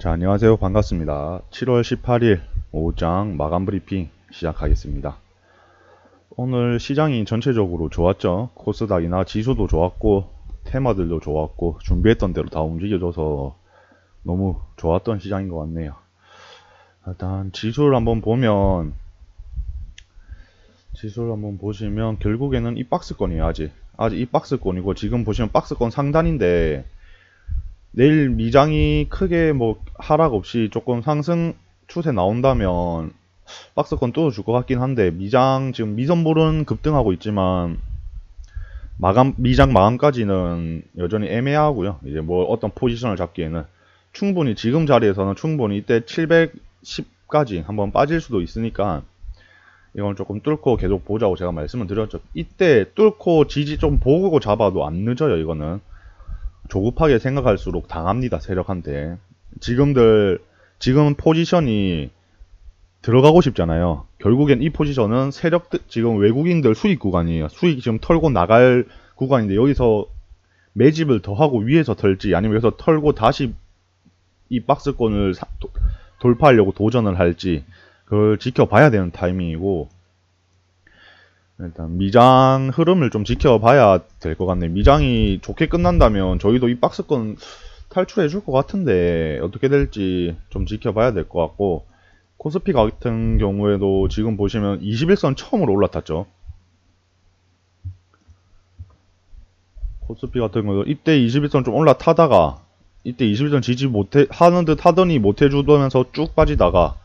자, 안녕하세요. 반갑습니다. 7월 18일 오후장 마감 브리핑 시작하겠습니다. 오늘 시장이 전체적으로 좋았죠. 코스닥이나 지수도 좋았고 테마들도 좋았고 준비했던 대로 다 움직여줘서 너무 좋았던 시장인 것 같네요. 일단 지수를 한번 보시면 결국에는 이 박스권이에요. 아직 이 박스권이고, 지금 보시면 박스권 상단인데 내일 미장이 크게 뭐 하락 없이 조금 상승 추세 나온다면 박스권 뚫어줄 것 같긴 한데, 미장 지금 미선볼은 급등하고 있지만 미장 마감까지는 여전히 애매하고요. 이제 뭐 어떤 포지션을 잡기에는 충분히 지금 자리에서는 충분히 이때 710까지 한번 빠질 수도 있으니까 이건 조금 뚫고 계속 보자고 제가 말씀을 드렸죠. 이때 뚫고 지지 좀 보고 잡아도 안 늦어요. 이거는 조급하게 생각할수록 당합니다. 세력한테. 지금 포지션이 들어가고 싶잖아요. 결국엔 이 포지션은 지금 외국인들 수익 구간이에요. 수익 지금 털고 나갈 구간인데, 여기서 매집을 더 하고 위에서 털지, 아니면 여기서 털고 다시 이 박스권을 돌파하려고 도전을 할지, 그걸 지켜봐야 되는 타이밍이고, 일단 미장 흐름을 좀 지켜봐야 될 것 같네. 미장이 좋게 끝난다면 저희도 이 박스권 탈출해 줄 것 같은데, 어떻게 될지 좀 지켜봐야 될 것 같고, 코스피 같은 경우에도 지금 보시면 21선 처음으로 올라탔죠. 코스피 같은 경우도 이때 21선 좀 올라타다가 이때 21선 지지 못해 하는 듯 하더니 못해 주면서 쭉 빠지다가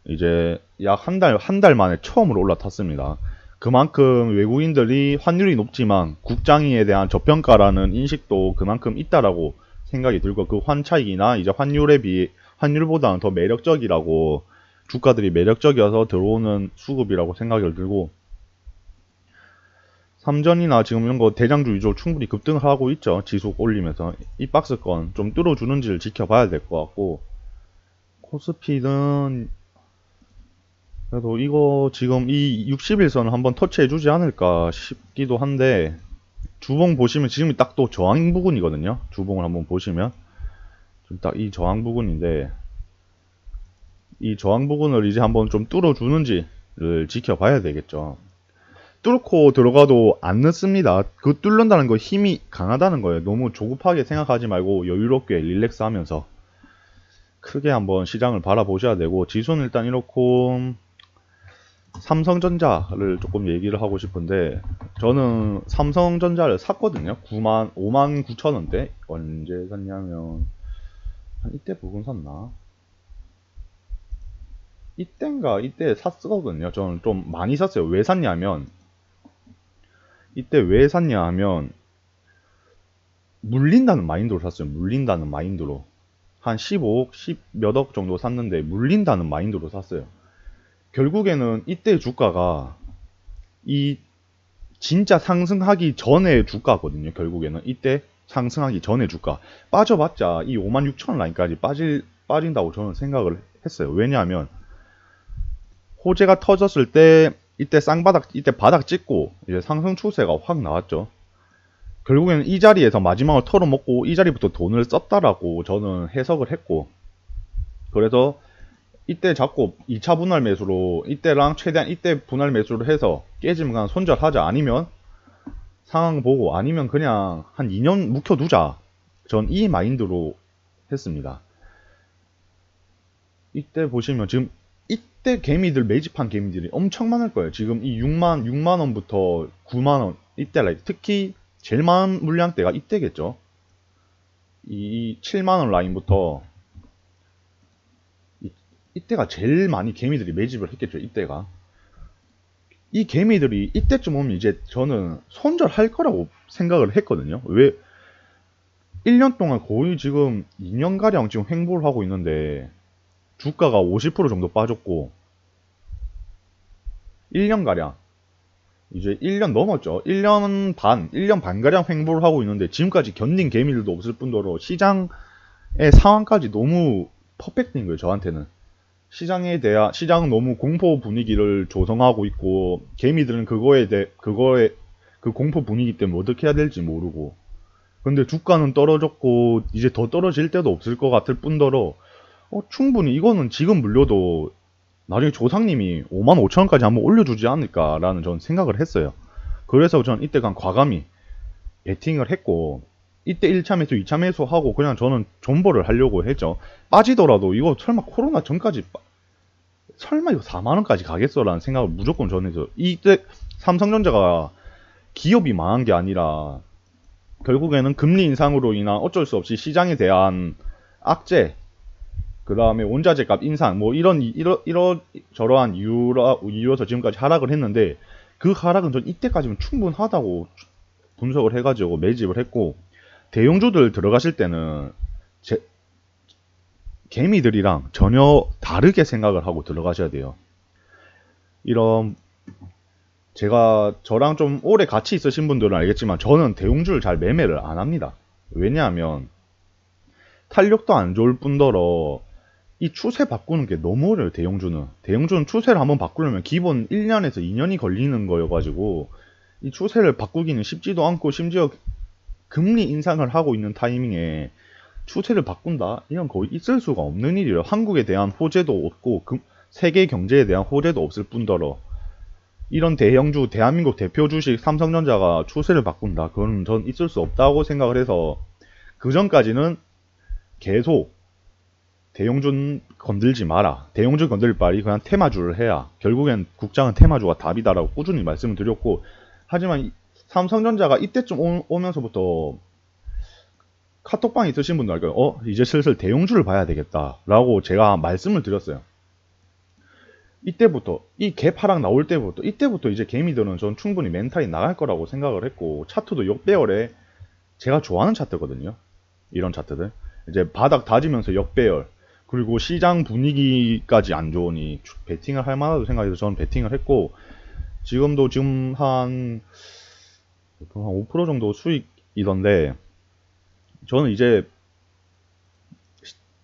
이제 약 한 달 만에 처음으로 올라탔습니다. 그만큼 외국인들이 환율이 높지만 국장에 대한 저평가라는 인식도 그만큼 있다라고 생각이 들고, 그 환차익이나 이제 환율보다는 더 매력적이라고, 주가들이 매력적이어서 들어오는 수급이라고 생각이 들고, 삼전이나 지금 이런 거 대장주 위주로 충분히 급등을 하고 있죠. 지속 올리면서 이 박스권 좀 뚫어주는지를 지켜봐야 될 것 같고, 코스피는 그래도 이거 지금 이 60일선을 한번 터치해주지 않을까 싶기도 한데, 주봉 보시면 지금이 딱 또 저항 부근이거든요. 주봉을 한번 보시면 좀 딱 이 저항 부근인데, 이 저항 부근을 이제 한번 좀 뚫어주는지를 지켜봐야 되겠죠. 뚫고 들어가도 안 늦습니다. 그 뚫는다는 거 힘이 강하다는 거예요. 너무 조급하게 생각하지 말고 여유롭게 릴렉스 하면서 크게 한번 시장을 바라보셔야 되고, 지수는 일단 이렇고, 삼성전자를 조금 얘기를 하고 싶은데, 저는 삼성전자를 샀거든요. 5만 9천 원대. 언제 샀냐면 한 이때 부근 샀나? 이때 샀거든요. 저는 좀 많이 샀어요. 왜 샀냐면, 이때 왜 샀냐 하면 물린다는 마인드로 샀어요. 물린다는 마인드로. 한 15억, 10 몇 억 정도 샀는데 물린다는 마인드로 샀어요. 결국에는 이때 주가가 이 진짜 상승하기 전에 주가거든요. 결국에는 이때 상승하기 전에 주가. 빠져봤자 이 56,000원 라인까지 빠진다고 저는 생각을 했어요. 왜냐하면 호재가 터졌을 때 이때 바닥 찍고 이제 상승 추세가 확 나왔죠. 결국에는 이 자리에서 마지막을 털어먹고 이 자리부터 돈을 썼다라고 저는 해석을 했고, 그래서 이때 잡고 2차 분할 매수로 이때랑 최대한 이때 분할 매수를 해서 깨지면 그냥 손절하자, 아니면 상황 보고, 아니면 그냥 한 2년 묵혀두자, 전 이 마인드로 했습니다. 이때 보시면 지금 이때 매집한 개미들이 엄청 많을 거예요. 지금 이 6만원부터 9만원 이때 라인, 특히 제일 많은 물량대가 이때겠죠. 이 7만원 라인부터 이때가 제일 많이 개미들이 매집을 했겠죠. 이때가. 이 개미들이 이때쯤 오면 이제 저는 손절할 거라고 생각을 했거든요. 왜? 1년 동안 거의 지금 2년가량 지금 횡보를 하고 있는데 주가가 50% 정도 빠졌고, 1년가량 이제 1년 넘었죠. 1년 반가량 횡보를 하고 있는데 지금까지 견딘 개미들도 없을 뿐더러 시장의 상황까지 너무 퍼펙트인 거예요. 저한테는. 시장은 너무 공포 분위기를 조성하고 있고, 개미들은 그 공포 분위기 때문에 어떻게 해야 될지 모르고, 근데 주가는 떨어졌고 이제 더 떨어질 때도 없을 것 같을 뿐더러 충분히 이거는 지금 물려도 나중에 조상님이 55,000원까지 한번 올려주지 않을까라는 전 생각을 했어요. 그래서 전 이때 간 과감히 베팅을 했고, 이때 1차 매수, 2차 매수하고 그냥 저는 존버를 하려고 했죠. 빠지더라도 이거 설마 코로나 전까지 설마 이거 4만원까지 가겠어라는 생각을 무조건 저는 해서, 이때 삼성전자가 기업이 망한 게 아니라 결국에는 금리 인상으로 인한 어쩔 수 없이 시장에 대한 악재, 그 다음에 원자재 값 인상, 뭐 이런 저러한 이유로서 지금까지 하락을 했는데, 그 하락은 전 이때까지면 충분하다고 분석을 해가지고 매집을 했고, 대형주들 들어가실 때는 개미들이랑 전혀 다르게 생각을 하고 들어가셔야 돼요. 이런, 제가 저랑 좀 오래 같이 있으신 분들은 알겠지만 저는 대형주를 잘 매매를 안 합니다. 왜냐하면 탄력도 안 좋을 뿐더러 이 추세 바꾸는 게 너무 어려워요. 대형주는 추세를 한번 바꾸려면 기본 1년에서 2년이 걸리는 거여가지고, 이 추세를 바꾸기는 쉽지도 않고, 심지어 금리 인상을 하고 있는 타이밍에 추세를 바꾼다? 이건 거의 있을 수가 없는 일이에요. 한국에 대한 호재도 없고 세계 경제에 대한 호재도 없을 뿐더러, 이런 대형주, 대한민국 대표 주식 삼성전자가 추세를 바꾼다? 그건 전 있을 수 없다고 생각을 해서, 그 전까지는 계속 대형주 건들지 마라. 대형주 건들 바리 그냥 테마주를 해야, 결국엔 국장은 테마주가 답이다라고 꾸준히 말씀을 드렸고, 하지만 삼성전자가 이때쯤 오면서부터 카톡방 있으신 분들 알까요? 이제 슬슬 대형주를 봐야 되겠다라고 제가 말씀을 드렸어요. 이때부터, 이 개파락 나올 이때부터 이제 개미들은 전 충분히 멘탈이 나갈 거라고 생각을 했고, 차트도 역배열에 제가 좋아하는 차트거든요. 이런 차트들. 이제 바닥 다지면서 역배열. 그리고 시장 분위기까지 안 좋으니 베팅을 할 만하다고 생각해서 저는 베팅을 했고, 지금 한 5% 정도 수익이던데, 저는 이제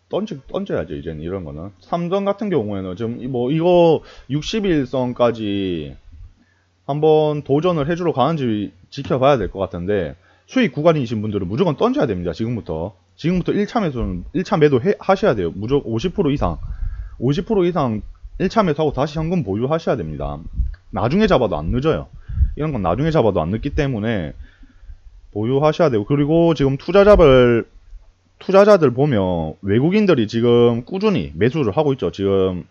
던져야죠, 이제는 이런 거는. 삼성 같은 경우에는 지금 뭐 이거 60일선까지 한번 도전을 해주러 가는지 지켜봐야 될 것 같은데, 수익 구간이신 분들은 무조건 던져야 됩니다. 지금부터 1차 매수는 1차 매도 하셔야 돼요. 무조건 50% 이상 1차 매수하고 다시 현금 보유하셔야 됩니다. 나중에 잡아도 안 늦어요. 이런 건 나중에 잡아도 안 늦기 때문에 보유하셔야 되고, 그리고 지금 투자자들 보면 외국인들이 지금 꾸준히 매수를 하고 있죠. 지금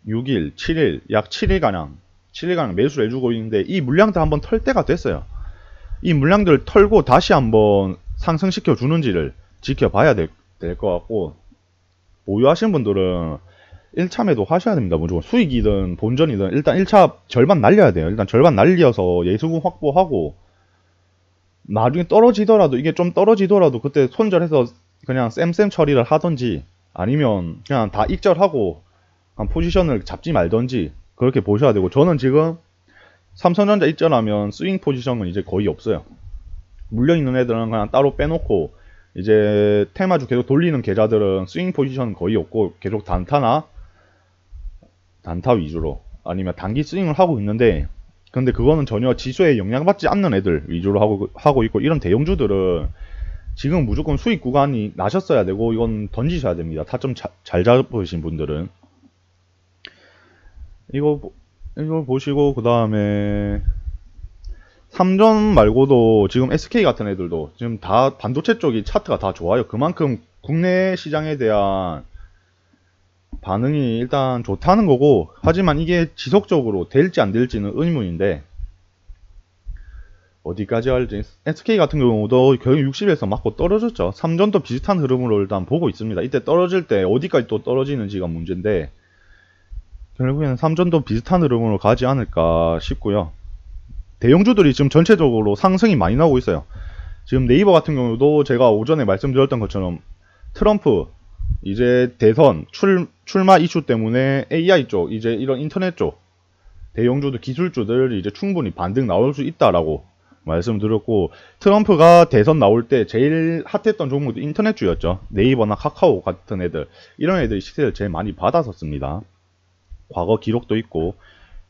6일, 7일, 약 7일가량 매수를 해주고 있는데, 이 물량들 한번 털 때가 됐어요. 이 물량들을 털고 다시 한번 상승시켜 주는지를 지켜봐야 될 것 같고, 보유하신 분들은 1차 매도 하셔야 됩니다. 무조건 수익이든 본전이든 일단 1차 절반 날려야 돼요. 일단 절반 날려서 예수금 확보하고, 나중에 떨어지더라도, 이게 좀 떨어지더라도 그때 손절해서 그냥 쌤 처리를 하던지, 아니면 그냥 다 익절하고 한 포지션을 잡지 말던지 그렇게 보셔야 되고, 저는 지금 삼성전자 익절하면 스윙 포지션은 이제 거의 없어요. 물려있는 애들은 그냥 따로 빼놓고, 이제 테마주 계속 돌리는 계좌들은 스윙 포지션은 거의 없고 계속 단타 위주로, 아니면 단기 스윙을 하고 있는데, 근데 그거는 전혀 지수에 영향받지 않는 애들 위주로 하고 있고, 이런 대형주들은 지금 무조건 수익 구간이 나셨어야 되고, 이건 던지셔야 됩니다. 타점 잘 잡으신 분들은. 이거 보시고, 그 다음에 삼전 말고도 지금 SK 같은 애들도 지금 다 반도체 쪽이 차트가 다 좋아요. 그만큼 국내 시장에 대한 반응이 일단 좋다는 거고, 하지만 이게 지속적으로 될지 안 될지는 의문인데, 어디까지 할지. SK 같은 경우도 결국 60에서 맞고 떨어졌죠. 삼전도 비슷한 흐름으로 일단 보고 있습니다. 이때 떨어질 때 어디까지 또 떨어지는지가 문제인데, 결국에는 삼전도 비슷한 흐름으로 가지 않을까 싶고요. 대형주들이 지금 전체적으로 상승이 많이 나오고 있어요. 지금 네이버 같은 경우도 제가 오전에 말씀드렸던 것처럼 트럼프 이제 대선 출마 이슈 때문에 AI 쪽, 이제 이런 인터넷 쪽 대형주들, 기술주들 이제 충분히 반등 나올 수 있다라고 말씀드렸고, 트럼프가 대선 나올 때 제일 핫했던 종목도 인터넷주였죠. 네이버나 카카오 같은 애들, 이런 애들이 시세를 제일 많이 받았었습니다. 과거 기록도 있고,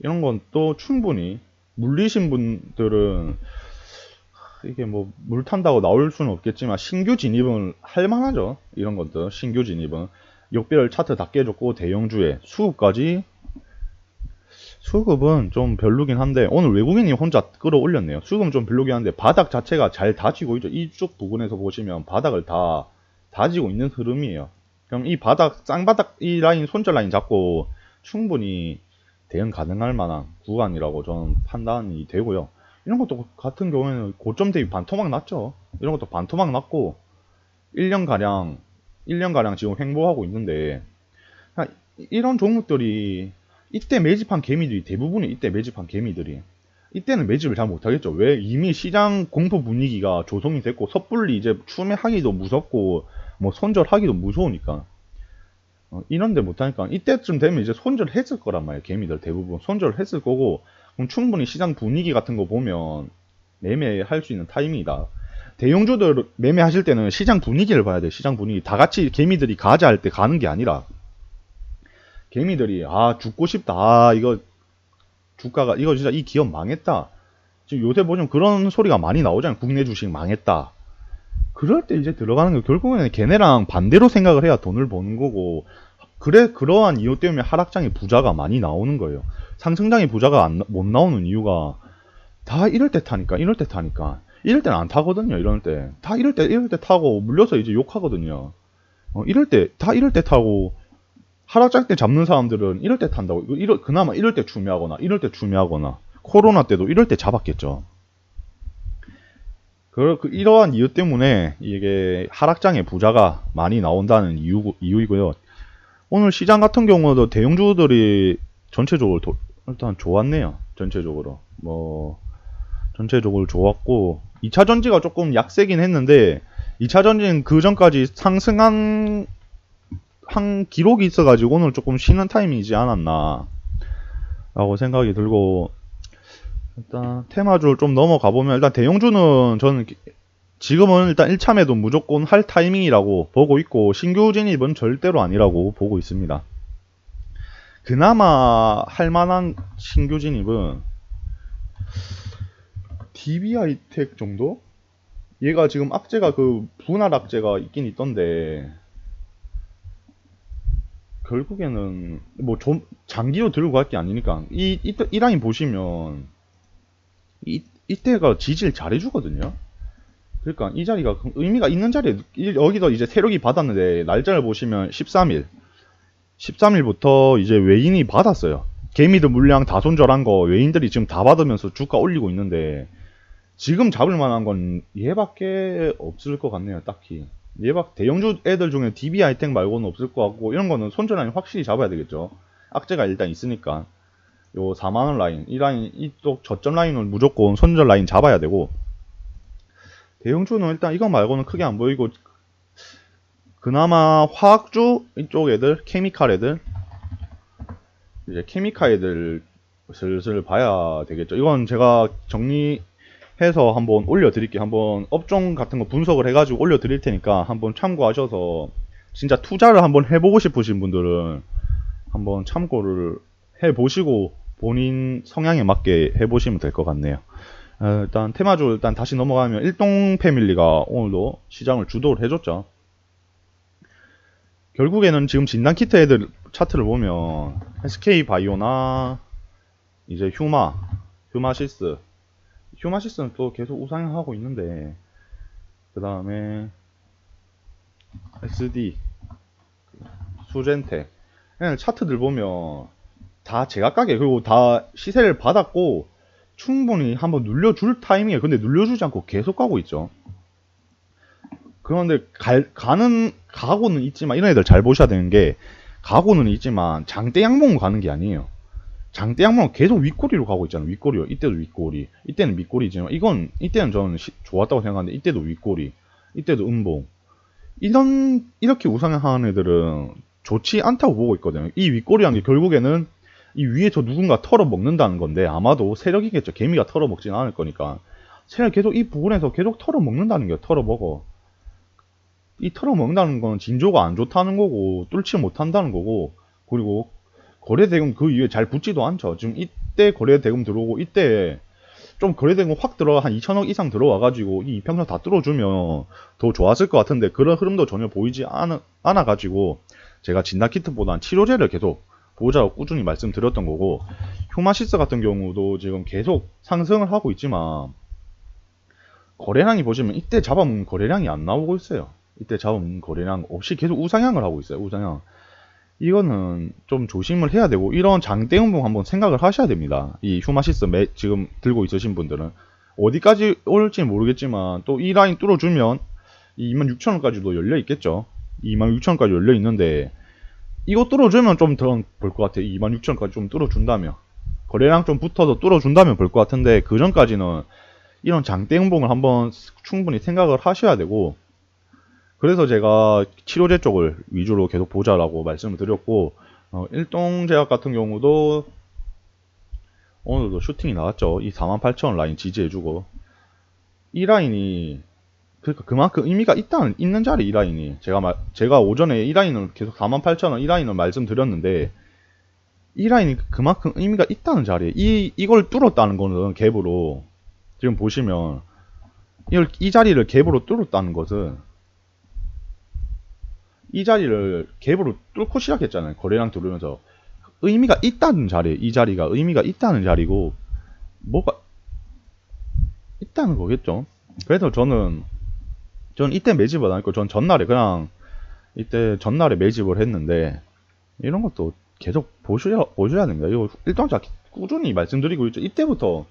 이런 건 또 충분히 물리신 분들은 이게 뭐 물 탄다고 나올 수는 없겠지만 신규 진입은 할 만하죠. 이런 것들 신규 진입은. 역별 차트 다 깨졌고 대형주에 수급까지 수급은 좀 별로긴 한데 오늘 외국인이 혼자 끌어올렸네요. 수급은 좀 별로긴 한데 바닥 자체가 잘 다지고 있죠. 이쪽 부분에서 보시면 바닥을 다 다지고 있는 흐름이에요. 그럼 이 바닥 쌍바닥 이 라인 손절 라인 잡고 충분히 대응 가능할 만한 구간이라고 저는 판단이 되고요. 이런 것도 같은 경우에는 고점 대비 반토막 났죠. 이런 것도 반토막 났고 1년가량 지금 횡보하고 있는데 이런 종목들이 이때 매집한 개미들이 대부분이 이때 매집한 개미들이 이때는 매집을 잘 못하겠죠. 왜? 이미 시장 공포 분위기가 조성이 됐고 섣불리 이제 추매하기도 무섭고 뭐 손절하기도 무서우니까 이런데 못하니까 이때쯤 되면 이제 손절했을 거란 말이에요. 개미들 대부분 손절했을 거고 그럼 충분히 시장 분위기 같은 거 보면 매매할 수 있는 타이밍이다. 대형주들 매매하실 때는 시장 분위기를 봐야 돼요. 시장 분위기 다 같이 개미들이 가자 할 때 가는 게 아니라 개미들이 죽고 싶다. 이거 주가가 이거 진짜 이 기업 망했다. 지금 요새 보면 그런 소리가 많이 나오잖아요. 국내 주식 망했다. 그럴 때 이제 들어가는 거 결국에는 걔네랑 반대로 생각을 해야 돈을 버는 거고 그러한 이유 때문에 하락장에 부자가 많이 나오는 거예요. 상승장에 부자가 못 나오는 이유가 다 이럴 때 타니까 이럴 때는 안 타거든요. 이럴 때 다 이럴 때 타고 물려서 이제 욕하거든요. 이럴 때 타고 하락장 때 잡는 사람들은 이럴 때 탄다고. 그나마 이럴 때 추매하거나 코로나 때도 이럴 때 잡았겠죠. 이러한 이유 때문에 이게 하락장에 부자가 많이 나온다는 이유이고요. 오늘 시장 같은 경우도 대형주들이 전체적으로 일단 좋았네요. 전체적으로 좋았고 2차 전지가 조금 약세긴 했는데 2차 전지는 그 전까지 상승한 기록이 있어가지고 오늘 조금 쉬는 타임이지 않았나 라고 생각이 들고 일단 테마주를 좀 넘어가 보면 일단 대형주는 저는 지금은 일단 1차 매도 무조건 할 타이밍이라고 보고 있고 신규 진입은 절대로 아니라고 보고 있습니다. 그나마 할 만한 신규 진입은 DB하이텍 정도? 얘가 지금 악재가 분할 악재가 있긴 있던데 결국에는 뭐 좀 장기로 들고 갈 게 아니니까 이 라인 보시면 이때가 지지를 잘해주거든요. 그러니까 이 자리가 의미가 있는 자리에 여기서 이제 세력이 받았는데 날짜를 보시면 13일부터 이제 외인이 받았어요. 개미들 물량 다 손절한 거 외인들이 지금 다 받으면서 주가 올리고 있는데 지금 잡을 만한 건 얘밖에 없을 것 같네요. 딱히 대형주 애들 중에 DB 하이텍 말고는 없을 것 같고 이런 거는 손절라인 확실히 잡아야 되겠죠. 악재가 일단 있으니까 요 4만원 라인 이 라인 이쪽 저점 라인은 무조건 손절 라인 잡아야 되고 대형주는 일단 이거 말고는 크게 안 보이고 그나마 화학주 이쪽 애들 케미칼 애들 이제 케미칼 애들 슬슬 봐야 되겠죠. 이건 제가 정리해서 한번 올려드릴게요. 한번 업종 같은 거 분석을 해가지고 올려드릴 테니까 한번 참고하셔서 진짜 투자를 한번 해보고 싶으신 분들은 한번 참고를 해보시고 본인 성향에 맞게 해보시면 될 것 같네요. 일단 테마주 일단 다시 넘어가면 일동 패밀리가 오늘도 시장을 주도를 해줬죠. 결국에는 지금 진단키트 애들 차트를 보면 SK바이오나 이제 휴마시스는 또 계속 우상향하고 있는데 그 다음에 SD 수젠텍 차트들 보면 다 제각각이에요. 그리고 다 시세를 받았고 충분히 한번 눌려줄 타이밍에 근데 눌려주지 않고 계속 가고 있죠. 그런데 가고는 있지만 이런 애들 잘 보셔야 되는 게 가고는 있지만 장대 양봉으로 가는 게 아니에요. 장대 양봉은 계속 윗꼬리로 가고 있잖아요. 윗꼬리요. 이때도 윗꼬리. 이때는 밑꼬리지만 이때는 저는 좋았다고 생각하는데 이때도 윗꼬리. 이때도 음봉. 이렇게 우상향하는 애들은 좋지 않다고 보고 있거든요. 이 윗꼬리란 게 결국에는 이 위에서 누군가 털어먹는다는 건데 아마도 세력이겠죠. 개미가 털어먹진 않을 거니까. 세력 계속 이 부분에서 계속 털어먹는다는 게 털어먹어. 이 털어먹는다는 건 진조가 안 좋다는 거고 뚫지 못한다는 거고 그리고 거래대금 그 이후에 잘 붙지도 않죠. 지금 이때 거래대금 들어오고 이때 좀 거래대금 확 들어와 한 2천억 이상 들어와가지고 이 이평선 다 뚫어주면 더 좋았을 것 같은데 그런 흐름도 전혀 보이지 않아가지고 제가 진단키트보다는 치료제를 계속 보자고 꾸준히 말씀드렸던 거고, 휴마시스 같은 경우도 지금 계속 상승을 하고 있지만 거래량이 보시면 이때 잡아먹는 거래량이 안 나오고 있어요. 이때 잡아먹는 거래량 없이 계속 우상향을 하고 있어요. 우상향. 이거는 좀 조심을 해야 되고, 이런 장대음봉 한번 생각을 하셔야 됩니다. 이 휴마시스 지금 들고 있으신 분들은 어디까지 올지 모르겠지만 또 이 라인 뚫어주면 26,000원까지도 열려 있겠죠. 26,000원까지 열려 있는데 이거 뚫어주면 좀 더 볼 것 같아요. 26,000원까지 좀 뚫어준다면, 거래량 좀 붙어서 뚫어준다면 볼 것 같은데, 그 전까지는 이런 장대음봉을 한번 충분히 생각을 하셔야 되고, 그래서 제가 치료제 쪽을 위주로 계속 보자라고 말씀을 드렸고, 일동제약 같은 경우도 오늘도 슈팅이 나왔죠. 이 48,000원 라인 지지해주고, 이 라인이 그러니까 그만큼 의미가 있는 자리. 이 라인이 제가 오전에 이 라인을 계속 48,000원 이 라인을 말씀드렸는데, 이 라인이 그만큼 의미가 있다는 자리에 이걸 뚫었다는 거는 갭으로, 지금 보시면 이 자리를 갭으로 뚫었다는 것은, 이 자리를 갭으로 뚫고 시작했잖아요. 거래량 들어오면서 의미가 있다는 자리에, 이 자리가 의미가 있다는 자리고 뭐가 있다는 거겠죠. 그래서 저는 이때 매집을 안 했고, 전 전날에 그냥 이때 전날에 매집을 했는데, 이런 것도 계속 보셔야 됩니다. 이거 일동작 꾸준히 말씀드리고 있죠. 이때부터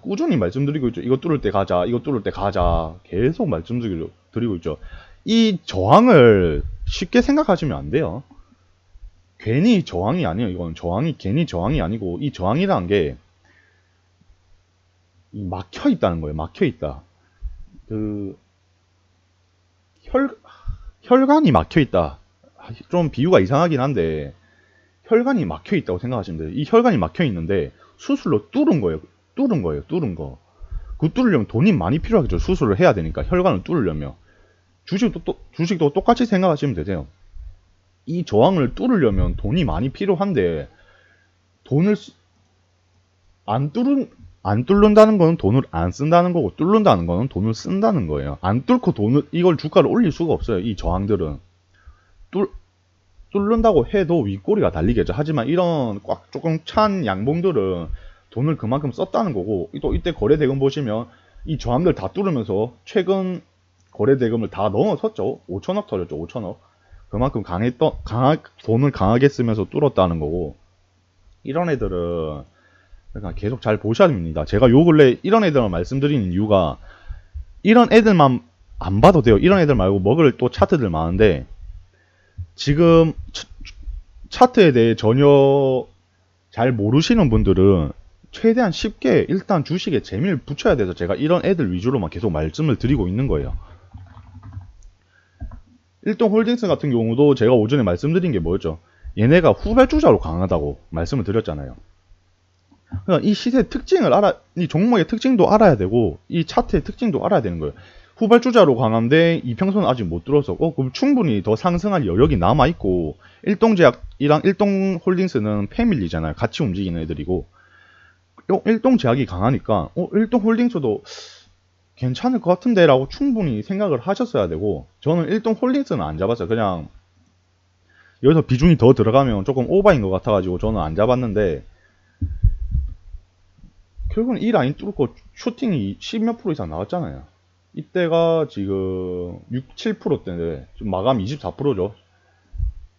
꾸준히 말씀드리고 있죠. 이거 뚫을 때 가자, 이거 뚫을 때 가자, 계속 말씀드리고 있죠. 이 저항을 쉽게 생각하시면 안 돼요. 괜히 저항이 아니에요. 이건 괜히 저항이 아니고, 이 저항이라는 게 막혀 있다는 거예요. 막혀 있다. 혈관이 막혀 있다. 좀 비유가 이상하긴 한데, 혈관이 막혀 있다고 생각하시면 돼요. 이 혈관이 막혀 있는데 수술로 뚫은 거예요. 뚫은 거. 그 뚫으려면 돈이 많이 필요하겠죠. 수술을 해야 되니까. 혈관을 뚫으려면. 주식도 똑같이 생각하시면 되세요. 이 저항을 뚫으려면 돈이 많이 필요한데, 돈을 안 뚫는다는 거는 돈을 안 쓴다는 거고, 뚫는다는 거는 돈을 쓴다는 거예요. 안 뚫고 이걸 주가를 올릴 수가 없어요. 이 저항들은. 뚫는다고 해도 윗꼬리가 달리겠죠. 하지만 이런 꽉 조금 찬 양봉들은 돈을 그만큼 썼다는 거고, 또 이때 거래대금 보시면 이 저항들 다 뚫으면서 최근 거래대금을 다 넘어섰죠. 5천억 터졌죠. 5천억. 그만큼 돈을 강하게 쓰면서 뚫었다는 거고, 이런 애들은 그러니까 계속 잘 보셔야 됩니다. 제가 요 근래 이런 애들만 말씀드리는 이유가, 이런 애들만 안 봐도 돼요. 이런 애들 말고 먹을 또 차트들 많은데, 지금 차트에 대해 전혀 잘 모르시는 분들은 최대한 쉽게 일단 주식에 재미를 붙여야 돼서 제가 이런 애들 위주로만 계속 말씀을 드리고 있는 거예요. 일동홀딩스 같은 경우도 제가 오전에 말씀드린 게 뭐였죠? 얘네가 후발주자로 강하다고 말씀을 드렸잖아요. 그러니까 이 시세 특징을 이 종목의 특징도 알아야 되고, 이 차트의 특징도 알아야 되는 거예요. 후발주자로 강한데 이평선은 아직 못 들어서, 그럼 충분히 더 상승할 여력이 남아있고, 일동제약이랑 일동홀딩스는 패밀리잖아요. 같이 움직이는 애들이고, 일동제약이 강하니까 일동홀딩스도 괜찮을 것 같은데 라고 충분히 생각을 하셨어야 되고, 저는 일동홀딩스는 안 잡았어요. 그냥 여기서 비중이 더 들어가면 조금 오버인 것 같아가지고 저는 안 잡았는데, 결국은 이 라인 뚫고 슈팅이 10몇 프로 이상 나왔잖아요. 이때가 지금 6, 7%대인데 마감 24%죠.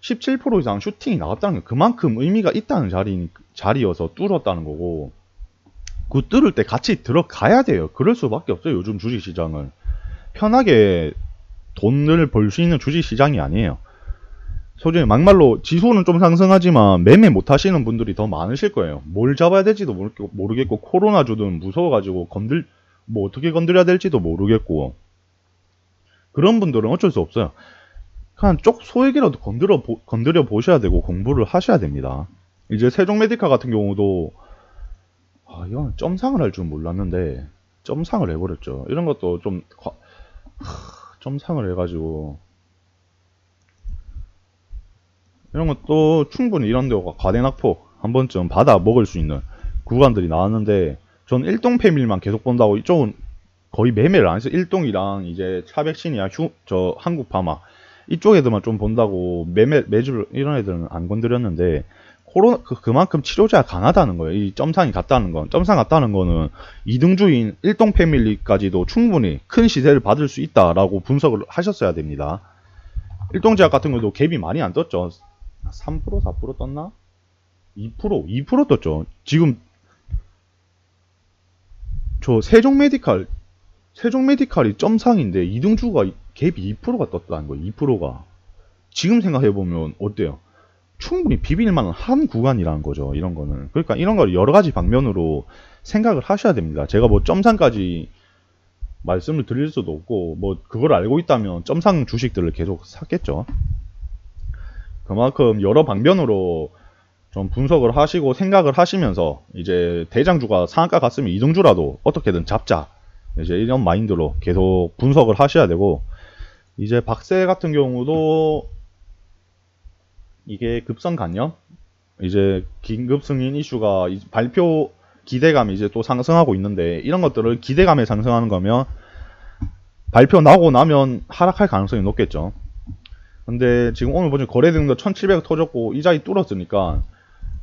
17% 이상 슈팅이 나왔다는 게 그만큼 의미가 있다는 자리여서 뚫었다는 거고, 그 뚫을 때 같이 들어가야 돼요. 그럴 수밖에 없어요. 요즘 주식시장은 편하게 돈을 벌 수 있는 주식시장이 아니에요. 솔직히 막말로 지수는 좀 상승하지만 매매 못 하시는 분들이 더 많으실 거예요. 뭘 잡아야 될지도 모르겠고, 코로나 주든 무서워가지고 어떻게 건드려야 될지도 모르겠고, 그런 분들은 어쩔 수 없어요. 그냥 소액이라도 건드려 보셔야 되고 공부를 하셔야 됩니다. 이제 세종메디카 같은 경우도 이건 점상을 할 줄 몰랐는데 점상을 해버렸죠. 이런 것도 좀 점상을 해가지고, 이런 것도 충분히 이런 데가 과대낙폭 한 번쯤 받아 먹을 수 있는 구간들이 나왔는데, 전 일동 패밀리만 계속 본다고 이쪽은 거의 매매를 안 해서, 일동이랑 이제 차백신이야 한국파마 이쪽 애들만 좀 본다고 매주 이런 애들은 안 건드렸는데, 그만큼 치료제가 강하다는 거예요. 이 점상이 같다는 건. 점상 같다는 거는 2등주인 일동 패밀리까지도 충분히 큰 시세를 받을 수 있다라고 분석을 하셨어야 됩니다. 일동제약 같은 경우도 갭이 많이 안 떴죠. 3% 4% 떴나? 2% 떴죠. 지금 저 세종메디칼이 점상인데 2등주가 갭이 2%가 떴다는 거예요. 2%가. 지금 생각해보면 어때요? 충분히 비빌만한 한 구간이라는 거죠. 이런 거는. 그러니까 이런 걸 여러 가지 방면으로 생각을 하셔야 됩니다. 제가 뭐 점상까지 말씀을 드릴 수도 없고, 뭐 그걸 알고 있다면 점상 주식들을 계속 샀겠죠. 그만큼 여러 방면으로 좀 분석을 하시고 생각을 하시면서 이제 대장주가 상한가 갔으면 이등주라도 어떻게든 잡자. 이제 이런 마인드로 계속 분석을 하셔야 되고, 이제 박세 같은 경우도 이게 급성 간염, 이제 긴급 승인 이슈가 발표 기대감이 이제 또 상승하고 있는데, 이런 것들을 기대감에 상승하는 거면 발표 나고 나면 하락할 가능성이 높겠죠. 근데 지금 오늘 보시면 거래대금도 1700 터졌고 이자리 뚫었으니까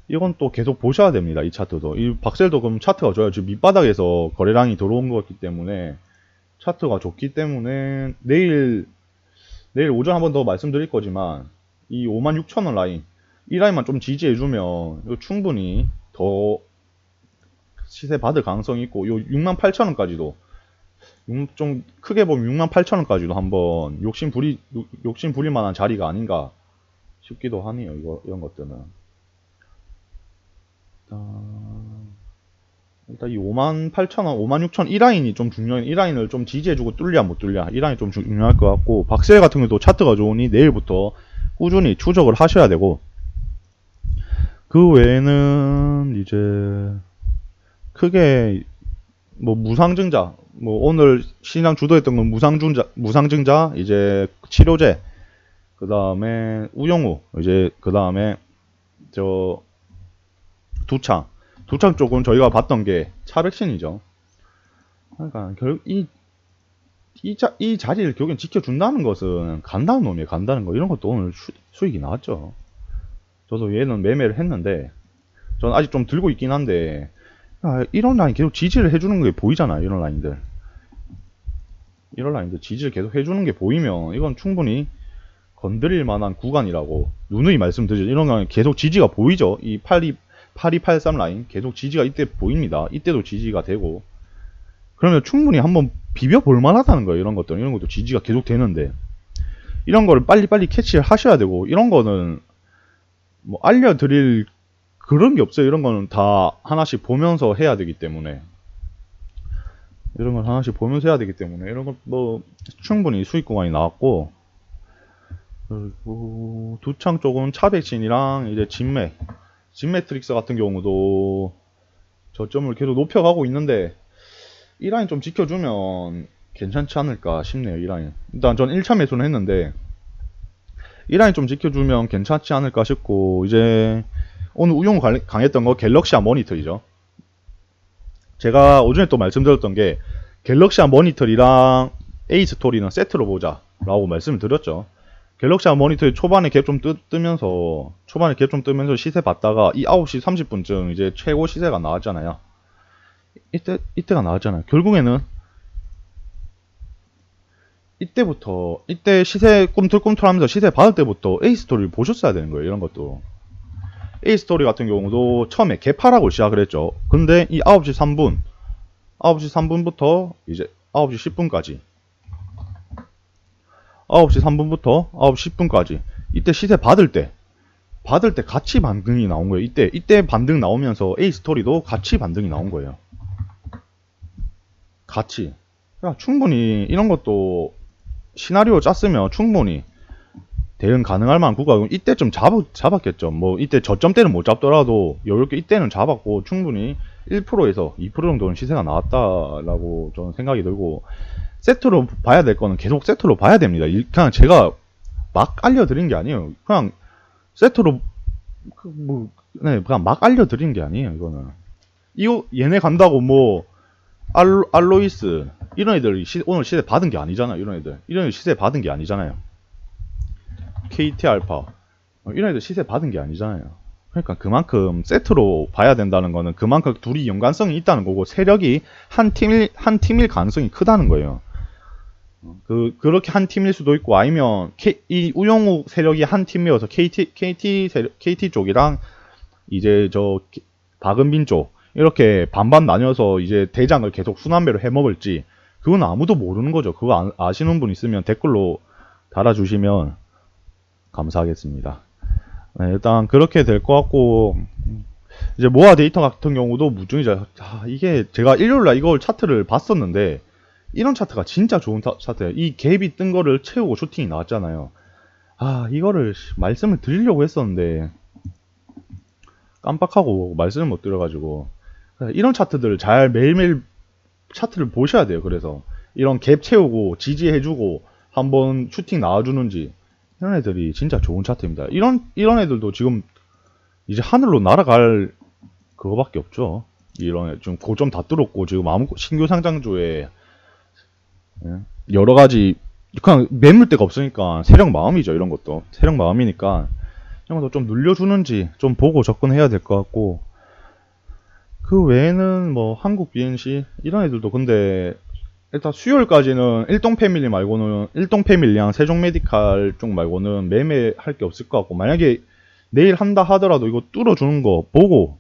이건 또 계속 보셔야 됩니다. 이 차트도. 이 박셀도 그럼 차트가 좋아요. 지금 밑바닥에서 거래량이 들어온 거기 때문에 차트가 좋기 때문에 내일 오전 한번 더 말씀드릴 거지만 이 56,000원 라인, 이 라인만 좀 지지해주면 이거 충분히 더 시세 받을 가능성이 있고, 요 68,000원까지도 좀 크게 보면 68,000원까지도 한번 욕심 부릴 만한 자리가 아닌가 싶기도 하네요. 이런 것들은. 일단 이 58,000원, 56,000원 이 라인이 좀 중요해. 이 라인을 좀 지지해주고 뚫냐 못 뚫냐, 이 라인이 좀 중요할 것 같고, 박셀 같은 경우도 차트가 좋으니 내일부터 꾸준히 추적을 하셔야 되고, 그 외에는 이제 크게 뭐 무상증자, 뭐 오늘 시장 주도했던 건 무상증자 이제 치료제, 그 다음에 우영우, 이제 그 다음에 저 두창 쪽은 저희가 봤던 게 차백신이죠. 그러니까 결국 이 자리를 결국엔 지켜준다는 것은 간다는 놈이에요. 간다는 거. 이런 것도 오늘 수익이 나왔죠. 저도 얘는 매매를 했는데, 저는 아직 좀 들고 있긴 한데, 이런 라인 계속 지지를 해주는 게 보이잖아요. 이런 라인들 지지를 계속 해주는 게 보이면 이건 충분히 건드릴 만한 구간이라고 누누이 말씀드리죠. 이런 거 계속 지지가 보이죠. 이 8283 라인 계속 지지가 이때 보입니다. 이때도 지지가 되고, 그러면 충분히 한번 비벼볼 만하다는 거예요. 이런 것도 지지가 계속 되는데, 이런 거를 빨리빨리 캐치를 하셔야 되고, 이런 거는 뭐 알려드릴 그런 게 없어요. 이런 거는 다 하나씩 보면서 해야 되기 때문에, 이런 건 뭐 충분히 수익 구간이 나왔고, 그리고 두창 쪽은 차백신이랑 이제 진매트릭스 같은 경우도 저점을 계속 높여가고 있는데, 이 라인 좀 지켜주면 괜찮지 않을까 싶네요. 이 라인 일단 전 1차 매수는 했는데, 이 라인 좀 지켜주면 괜찮지 않을까 싶고, 이제 오늘 우용 강했던 거 갤럭시아 모니터이죠. 제가 오전에 또 말씀드렸던 게 갤럭시아 모니터랑 에이스토리는 세트로 보자 라고 말씀을 드렸죠. 갤럭시아 모니터에 초반에 갭 좀 뜨면서 시세 봤다가 이 9시 30분쯤 이제 최고 시세가 나왔잖아요. 이때가 나왔잖아요. 결국에는 이때 시세 꿈틀꿈틀하면서 시세 받을 때부터 에이스토리를 보셨어야 되는 거예요. 이런 것도 에이스토리 같은 경우도 처음에 개파라고 시작을 했죠. 근데 이 9시 3분부터 이제 9시 10분까지 9시 3분부터 9시 10분까지 이때 시세 받을 때 같이 반등이 나온 거예요. 이때 반등 나오면서 에이스토리도 같이 반등이 나온 거예요. 같이. 그러니까 충분히 이런 것도 시나리오 짰으면 충분히 대응 가능할 만한 구간은 이때쯤 잡았겠죠. 뭐 이때 저점 때는 못 잡더라도 여유롭게 이때는 잡았고, 충분히 1%에서 2% 정도는 시세가 나왔다라고 저는 생각이 들고, 세트로 봐야 될 거는 계속 세트로 봐야 됩니다. 그냥 제가 막 알려드린 게 아니에요. 그냥 세트로 그냥 막 알려드린 게 아니에요. 이거는 얘네 간다고 뭐 알로이스 이런 애들 오늘 시세 받은 게 아니잖아요. 이런 애들 시세 받은 게 아니잖아요. KT 알파 이런 애들 시세 받은 게 아니잖아요. 그러니까 그만큼 세트로 봐야 된다는 거는 그만큼 둘이 연관성이 있다는 거고 세력이 한 팀일 가능성이 크다는 거예요. 그렇게 한 팀일 수도 있고 아니면 이 우영우 세력이 한 팀이어서 KT 쪽이랑 이제 저 박은빈 쪽 이렇게 반반 나뉘어서 이제 대장을 계속 순환배로 해먹을지 그건 아무도 모르는 거죠. 그거 아시는 분 있으면 댓글로 달아주시면 감사하겠습니다. 네, 일단 그렇게 될 것 같고 이제 모아 데이터 같은 경우도 무중이죠. 이게 제가 일요일날 이걸 차트를 봤었는데 이런 차트가 진짜 좋은 차트예요. 이 갭이 뜬 거를 채우고 슈팅이 나왔잖아요. 이거를 말씀을 드리려고 했었는데 깜빡하고 말씀을 못 드려가지고 이런 차트들을 잘 매일매일 차트를 보셔야 돼요. 그래서 이런 갭 채우고 지지해주고 한번 슈팅 나와주는지 이런 애들이 진짜 좋은 차트입니다. 이런 애들도 지금 이제 하늘로 날아갈 그거밖에 없죠. 이런 애 지금 고점 다 뚫었고 지금 신규 상장주에 여러 가지 그냥 매물대가 없으니까 세력 마음이죠. 이런 것도 세력 마음이니까 이런 것도 좀 눌려주는지 좀 보고 접근해야 될 것 같고 그 외에는 뭐 한국 BNC 이런 애들도 근데 일단 수요일까지는 일동 패밀리랑 세종 메디칼 쪽 말고는 매매할 게 없을 것 같고 만약에 내일 한다 하더라도 이거 뚫어주는 거 보고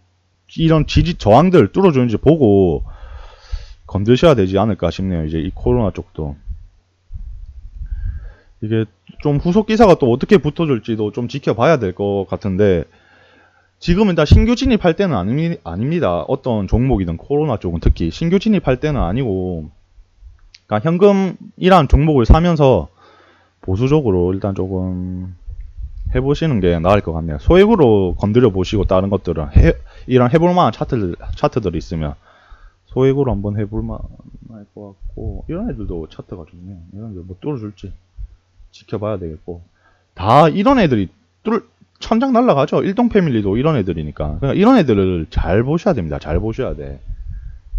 이런 지지 저항들 뚫어주는지 보고 건드셔야 되지 않을까 싶네요. 이제 이 코로나 쪽도 이게 좀 후속 기사가 또 어떻게 붙어줄지도 좀 지켜봐야 될 것 같은데 지금은 다 신규 진입할 때는 아닙니다. 어떤 종목이든 코로나 쪽은 특히 신규 진입할 때는 아니고 그러니까 현금이란 종목을 사면서 보수적으로 일단 조금 해보시는 게 나을 것 같네요. 소액으로 건드려 보시고 다른 것들은 이런 해볼만한 차트들이 있으면 소액으로 한번 해볼만할 것 같고 이런 애들도 차트가 좋네요. 이런 애들 뭐 뚫어줄지 지켜봐야 되겠고 다 이런 애들이 천장 날라가죠. 일동 패밀리도 이런 애들이니까 그러니까 이런 애들을 잘 보셔야 됩니다. 잘 보셔야 돼.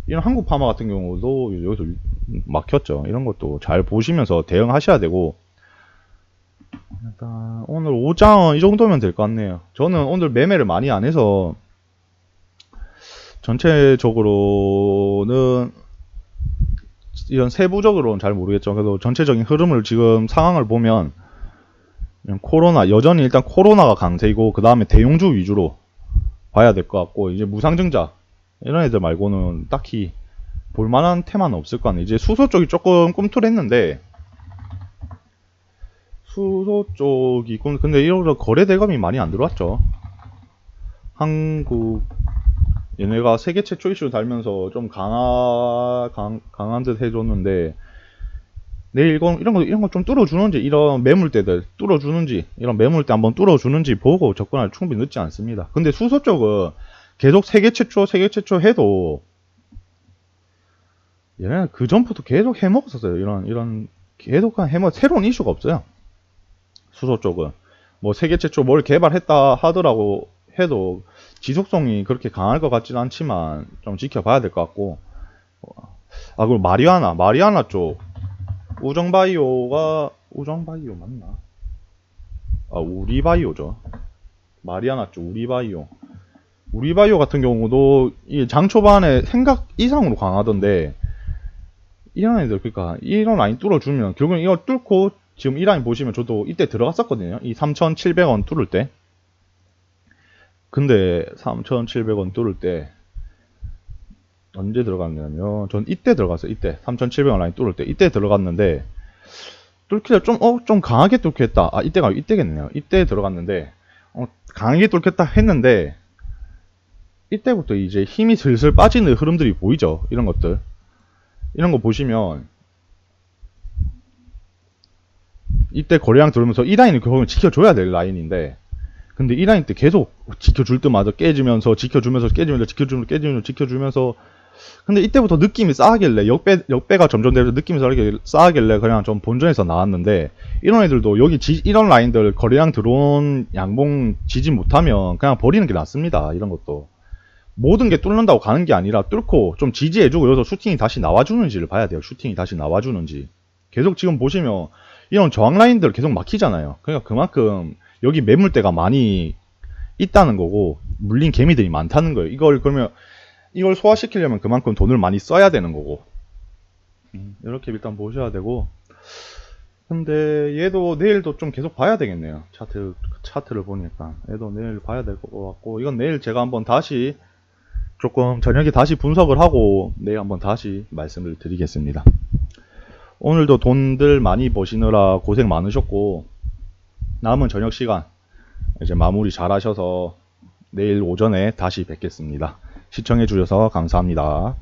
이런 한국 파마 같은 경우도 여기서 막혔죠. 이런 것도 잘 보시면서 대응하셔야 되고 일단 오늘 5장은 이 정도면 될 것 같네요. 저는 오늘 매매를 많이 안 해서 전체적으로는 이런 세부적으로는 잘 모르겠죠. 그래도 전체적인 흐름을 지금 상황을 보면 여전히 일단 코로나가 강세이고 그 다음에 대용주 위주로 봐야 될 것 같고 이제 무상증자 이런 애들 말고는 딱히 볼만한 테마는 없을 것 같네. 이제 수소 쪽이 조금 꿈틀했는데 수소 쪽이 근데 이런 거래 대금이 많이 안 들어왔죠. 한국 얘네가 세계 최초 이슈 달면서 좀 강한 듯 해줬는데 내일 이런 거 좀 뚫어주는지 이런 매물대들 뚫어주는지 이런 매물대 한번 뚫어주는지 보고 접근할 충분히 늦지 않습니다. 근데 수소 쪽은 계속 세계 최초 해도 얘네는 그 전부터 계속 해먹었었어요. 이런 계속 새로운 이슈가 없어요. 수소 쪽은 뭐 세계 최초 뭘 개발했다 하더라고 해도 지속성이 그렇게 강할 것 같지는 않지만 좀 지켜봐야 될 것 같고 그리고 마리아나 쪽 우정바이오 맞나? 우리바이오죠. 마리아나 쪽 우리바이오 같은 경우도 장 초반에 생각 이상으로 강하던데 이런 애들 그러니까 이런 라인 뚫어주면 결국은 이걸 뚫고 지금 이 라인 보시면 저도 이때 들어갔었거든요. 이 3,700원 뚫을 때. 근데 3,700원 뚫을 때 언제 들어갔냐면 전 이때 들어갔어요. 이때 3,700원 라인 뚫을 때 이때 들어갔는데 뚫기를 좀 강하게 뚫겠다. 이때가 이때겠네요. 이때 들어갔는데 강하게 뚫겠다 했는데 이때부터 이제 힘이 슬슬 빠지는 흐름들이 보이죠. 이런 것들 이런 거 보시면 이때 거래량 들어오면서 이 라인을 결국은 지켜줘야 될 라인인데 근데 이 라인 때 계속 지켜줄 때마다 깨지면서 지켜주면서 깨지면서 지켜주면서 근데 이때부터 느낌이 싸하길래 역배가 점점 되면서 느낌이 싸하길래 그냥 좀 본전에서 나왔는데 이런 애들도 여기 이런 라인들 거래량 들어온 양봉 지지 못하면 그냥 버리는 게 낫습니다. 이런 것도 모든 게 뚫는다고 가는 게 아니라 뚫고 좀 지지해주고 여기서 슈팅이 다시 나와주는지를 봐야 돼요. 슈팅이 다시 나와주는지 계속 지금 보시면 이런 저항 라인들 계속 막히잖아요. 그러니까 그만큼 여기 매물대가 많이 있다는 거고 물린 개미들이 많다는 거예요. 이걸 그러면 이걸 소화시키려면 그만큼 돈을 많이 써야 되는 거고 이렇게 일단 보셔야 되고 근데 얘도 내일도 좀 계속 봐야 되겠네요. 차트를 보니까 얘도 내일 봐야 될 것 같고 이건 내일 제가 한번 다시 조금 저녁에 다시 분석을 하고 내일 한번 다시 말씀을 드리겠습니다. 오늘도 돈들 많이 버시느라 고생 많으셨고 남은 저녁 시간 이제 마무리 잘 하셔서 내일 오전에 다시 뵙겠습니다. 시청해 주셔서 감사합니다.